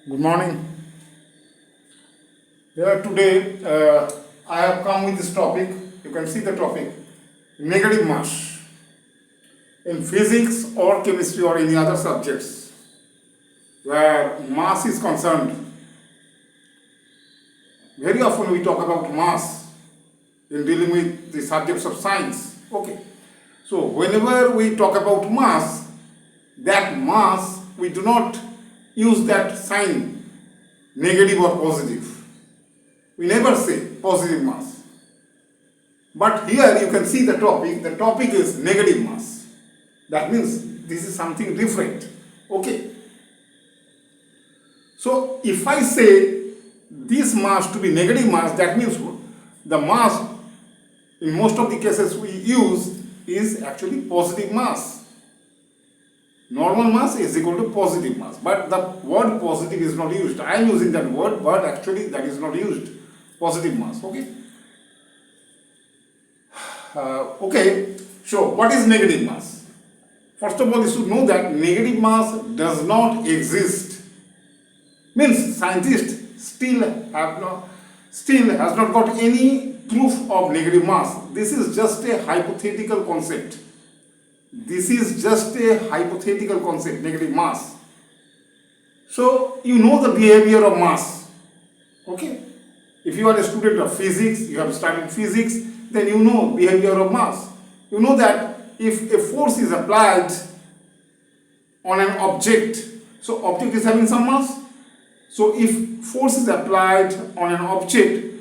Good morning. Here today I have come with this topic. You can see the topic negative mass in physics or chemistry or any other subjects where mass is concerned. Very often we talk about mass in dealing with the subjects of science. Okay. So whenever we talk about mass, that mass we do not use that sign negative or positive. We never say positive mass. But here you can see the topic. The topic is negative mass. That means this is something different. Okay. So if I say this mass to be negative mass, that means the mass in most of the cases we use is actually positive mass. Normal mass is equal to positive mass, but the word positive is not used. I am using that word, but actually that is not used. Positive mass, okay? Okay, so what is negative mass? First of all, you should know that negative mass does not exist. Means scientists still has not got any proof of negative mass. This is just a hypothetical concept. This is just a hypothetical concept, negative mass. So, you know the behavior of mass. Okay? If you are a student of physics, you have studied physics, then you know behavior of mass. You know that if a force is applied on an object, so object is having some mass. So, if force is applied on an object,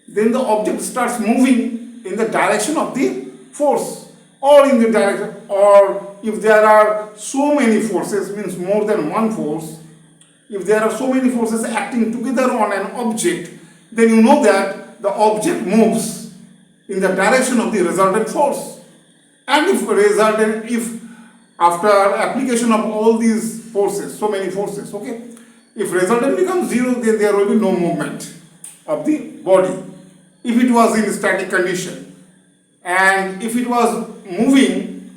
then the object starts moving in the direction of the force. Or in the direction, or if there are so many forces, means more than one force, if there are so many forces acting together on an object, then you know that the object moves in the direction of the resultant force. And if after application of all these forces, so many forces, okay, if resultant becomes zero, then there will be no movement of the body. If it was in static condition, and if it was moving,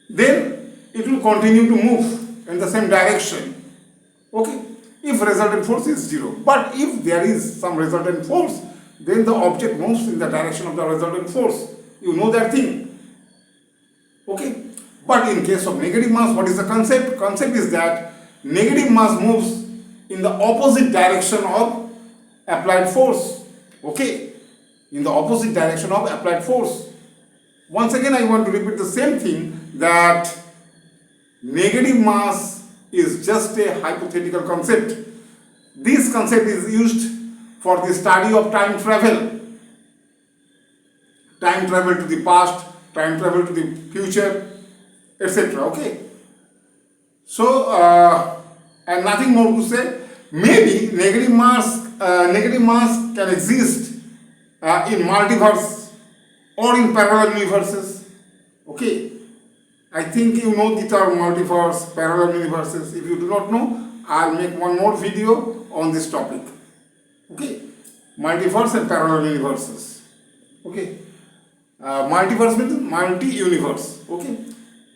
then it will continue to move in the same direction. Okay, if resultant force is zero. But if there is some resultant force, then the object moves in the direction of the resultant force. You know that thing. Okay, but in case of negative mass, what is the concept? Concept is that negative mass moves in the opposite direction of applied force. Okay, in the opposite direction of applied force. Once again, I want to repeat the same thing, that negative mass is just a hypothetical concept. This concept is used for the study of time travel. Time travel to the past, time travel to the future, etc. Okay. So, and nothing more to say. Maybe negative mass can exist in multiverse or in parallel universes. Okay, I think you know the term multiverse, parallel universes. If you do not know, I'll make one more video on this topic. Okay, multiverse and parallel universes. Okay, multiverse means multi-universe. Okay,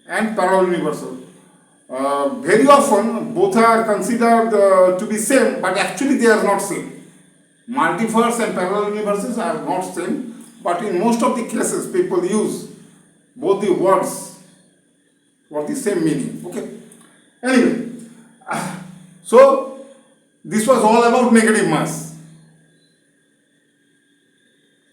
and parallel universal. Very often both are considered to be same, but actually they are not same. Multiverse and parallel universes are not same. But in most of the cases, people use both the words for the same meaning. Okay. Anyway, so this was all about negative mass.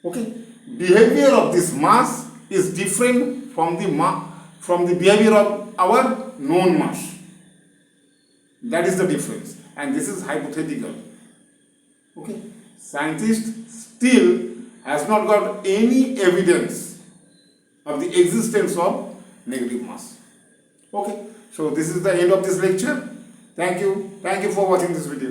Okay. Behavior of this mass is different from the behavior of our known mass. That is the difference, and this is hypothetical. Okay. Scientists still has not got any evidence of the existence of negative mass. Okay, so this is the end of this lecture. Thank you for watching this video.